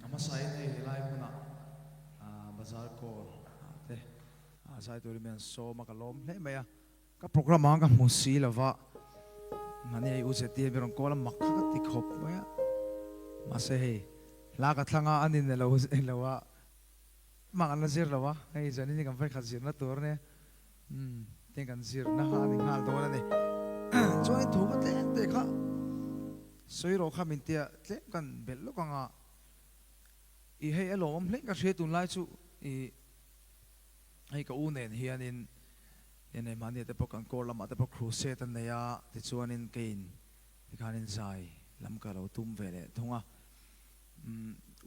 Masai nei lai puna bazar ko te sai tu rimen so makalom le maya ka program ang ka musi lava mani ai use ti beron ko la makka ka tikhop maya masai la ka thlanga anin ne lo lawa mang an zir lawa ai jani ni kam fai khazir na tur ne ten kan zir na ha ni hal do na ne choi thu ka te kha soi ro kha min tia tle kan bel lo ka nga i hei alo om hleng ka hre tun lai chu i hei ka unen hianin ene mani te pok an kor lama te pok cruise tan ne ya ti chuanin kein ti khanin zai lam ka lo tum vele thunga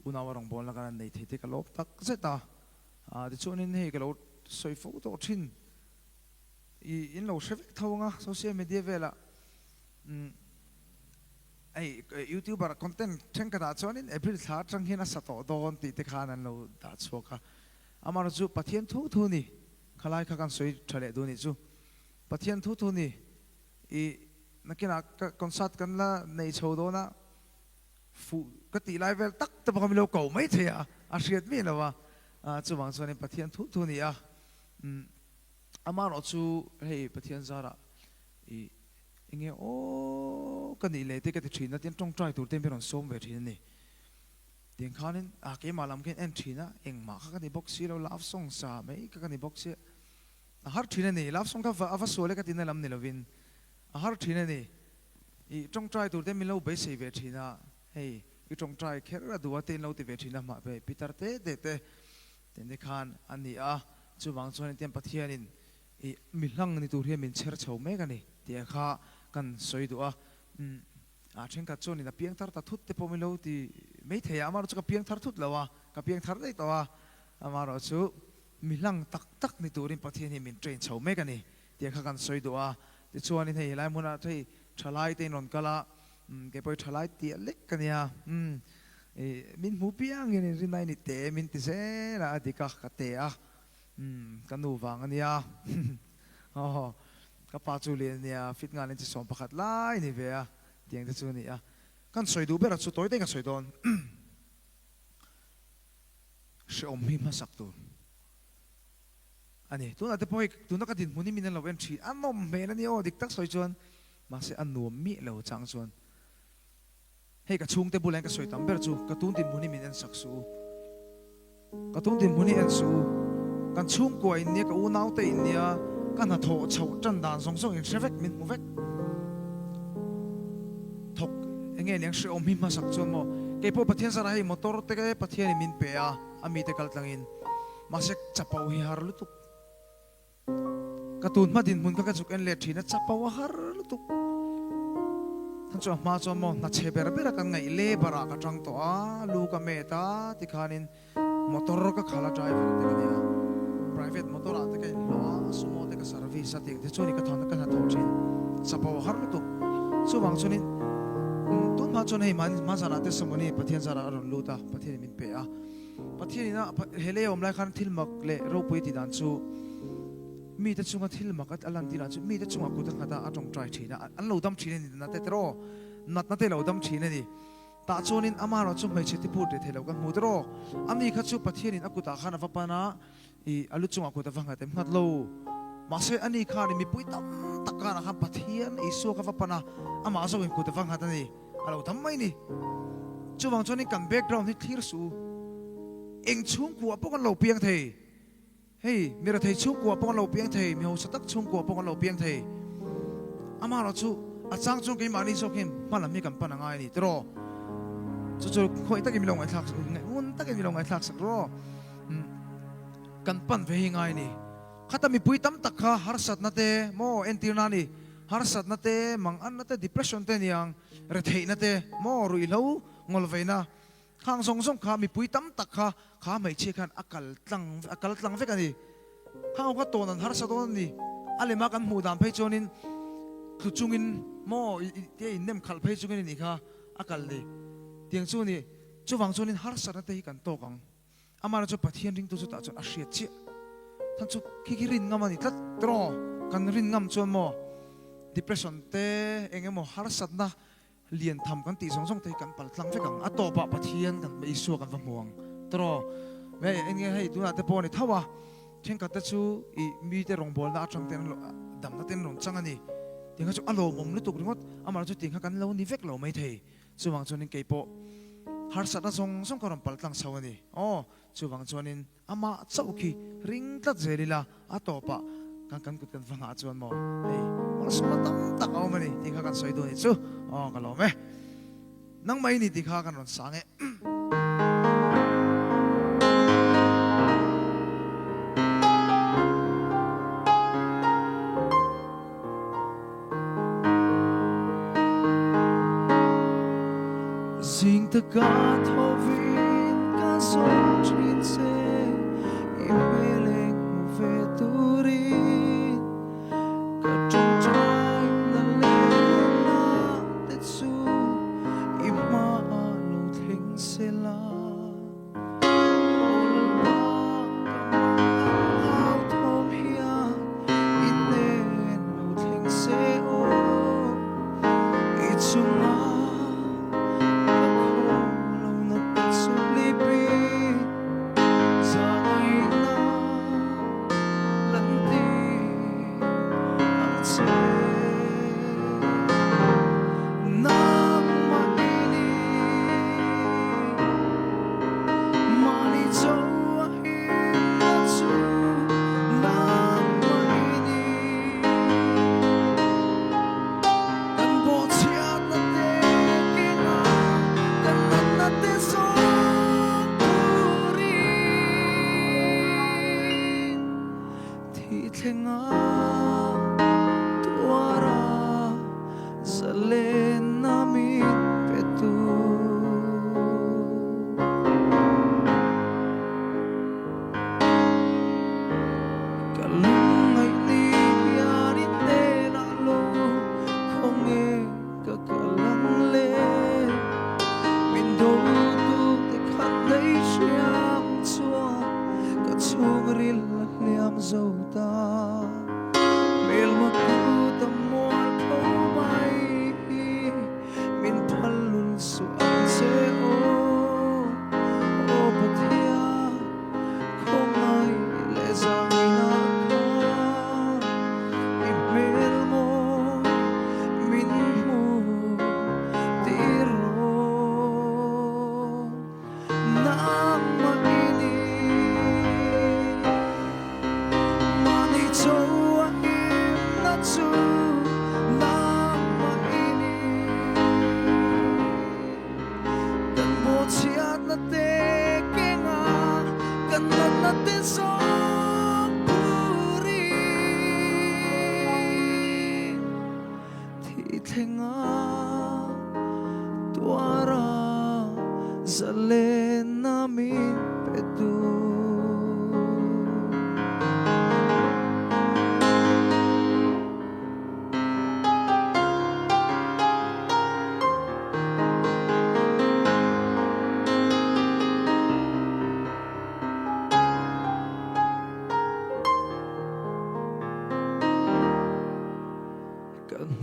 una warong bol la kan nei the te ka lop tak zeta ti chuanin hei ka lo soi fo to thin i in lo shevek thonga social media vela ai YouTuber content theng ka da chuanin April thla tang hina sato don ti te khan an lo da chuaka amar chu pathian thu thu ni khalai kha kan soi thale du ni chu pathian thu thu ni i nakina concert kan la nei chho do na fu ka ti lai vel tak te bakam lo ko mai the a hriat mi lawa chu wang chuanin pathian thu thu ni a amar chu hei pathian zara i inge o kan ni le te ka ti thina tin tong trai tur tem beron som ve thin ni tiếng khanin ke malam ken en thina eng ma kha ni box lo love song sa mai ka ni box har thina ni love song ka ava sole ka tin lam ni lovin har thina ni I tong trai tur tem lo be sei ve thina hey I tong trai kher ra duwa te lo ti ve thina ma be pitar te de te ten de khan ani a chu wang chuan tem pathianin I milang ni tur he min cher chho me ka ni te kha kan soi du a then ka chon ni na piang thar ta thut te pomilo ti mai the amar chu ka piang thar thut lawa ka piang thar dei tawa amar chu milang tak tak ni turin pathian hi min train chho me ka ni te kha kan soi du a ti chuan in hei lai muna thei thalai te non kala ke poi thalai ti lek ka nia min mu piang ni rin nai ni te min ti se la di ka ka te a kan nu wang ania oh ka pa chu le nia fit nga len chi som pakhat lai ni ve a tiếng thế này à con soi đủ biết là số tối đây cái soi đòn sẽ ôm hi mà sắc tu anh ấy tu nào thế bôi tu nó cái tin muốn mình là quen chỉ ăn nôm mẹ nó nhiều địch tắc soi chuan mà sẽ ăn nuông mía lâu trắng chuan hay cái chung thế bôi lên cái soi tắm biết chú cái tu tin muốn mình ăn sắc su cái tu tin muốn ăn su cái chung của anh ấy cái u não tây anh ấy cái nào thổ chậu chân đàn song song anh sẽ vét mình mua vét anh nghe tiếng sợi ôm him mà sắc chuan mo cái bộ pathian sa rai motor te cái pathian min pe a ami te kal tlangin ma sek chapau hi har lutuk katun ma din mun ka chuk en le thina chapau har lutuk than chu ma chu mo na cheber bera kan ngai le bara ka tang to a lu ka me ta ti khanin motor ka khala driver te ka nia private motor a te ka lo sumo te ka service a te te choni ka thon ka na tho chin chapau har lutuk chu wang chunin tuân ma chon hei man zara te somoni pathian zara aron luta pathian min pe a pathian ina hele om lai khan thil mak le ro pui ti dan chu mi te chunga thil mak at alan ti dan chu mi te chunga ku ta khata atong try thina an lo dam thine ni na te tro nat na te lo dam thine ni ta chonin amaro chu mai cheti pu te thelo ka mu tro ami kha chu pathian in akuta khana va pana I alu chunga ku ta wanga te ngat lo ma se ani kha ni mi pui tam takana kha pathian isu ka va pana ama so in ku ta wanga ta ni alo tham mai ni chu wang choni kan background ni clear su eng chung ku apong lo piang thei hey mera thei chung ku apong lo piang thei mi ho satak chung ku apong lo piang thei ama ro chu achang chung ke mani so kim malam mi kan panangai ni tro chu khoi tak mi lo ngai thak un tak mi lo ngai thak sak ro kan pan ve ngai ni khata mi pui tam tak kha har sat na te mo entir na ni har sat na te mang an na te depression te niang re thei na te mo rui lo ngol veina khang song song kha mi pui tam tak kha mai che khan akal tlang ve ka ni hang ka to nan har sa to ni ale ma kan mu dam phei chonin thu chungin mo te in nem khal phei chungin ni kha akal ni tiang chu ni chu wang chonin har sa na te hi kan to kang amara chu pathian ring tu chu ta chu a hriat chi than chu ki rin ngam ani tlat tro kan rin ngam chuan mo depression te engemaw har sat na liền thầm kan ti song song te kan pal tlang fe kang atopa pathian kan mai su kan va muang tro ve en nge hei tu na te pon ni thawa theng ka ta chu I mi te rong bol na atang ten lo dam na ten ron chang ani tinga chu alo mom lu tuk ringot amar chu tinga kan lo ni vek lo mai thei chuwang chunin keipo har sat na song song karam pal tlang sawani chuwang chunin ama chauki ring tla jelila atopa kan kut kan vanga chuan mo ei mal suma tam tak aw mani tinga kan soi do ni chu ka lo me nang mai ni tikha kan ron sange Sing the God of in ka song chin se imeleng mo veturin ka chung chai na le na tetsu ima lo thing se la ao thom hia in nen lo thing se o ichunga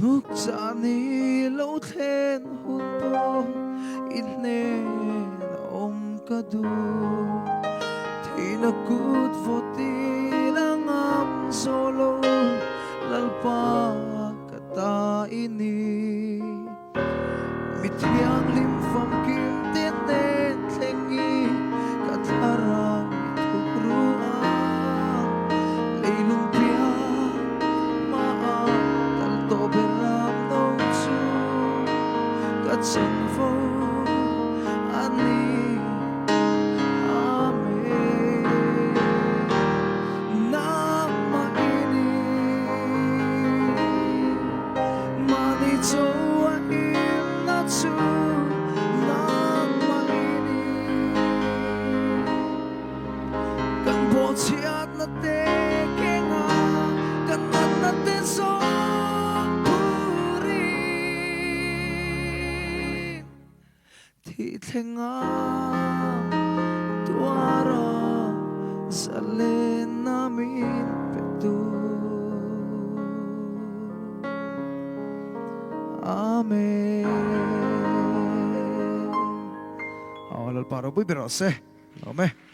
Nuk chani lo then hun po inne om kadu thina kut voti langam solo lalpa kata ini mithiang lim fam kim ten ten thengi kathara thukrua leilung pia chân phố ani ame nama ini mani choa im na chu nama ini kan bo chiat na te kenga kan na te so thenga tuara zalena min petu amen paro bui bero se lo me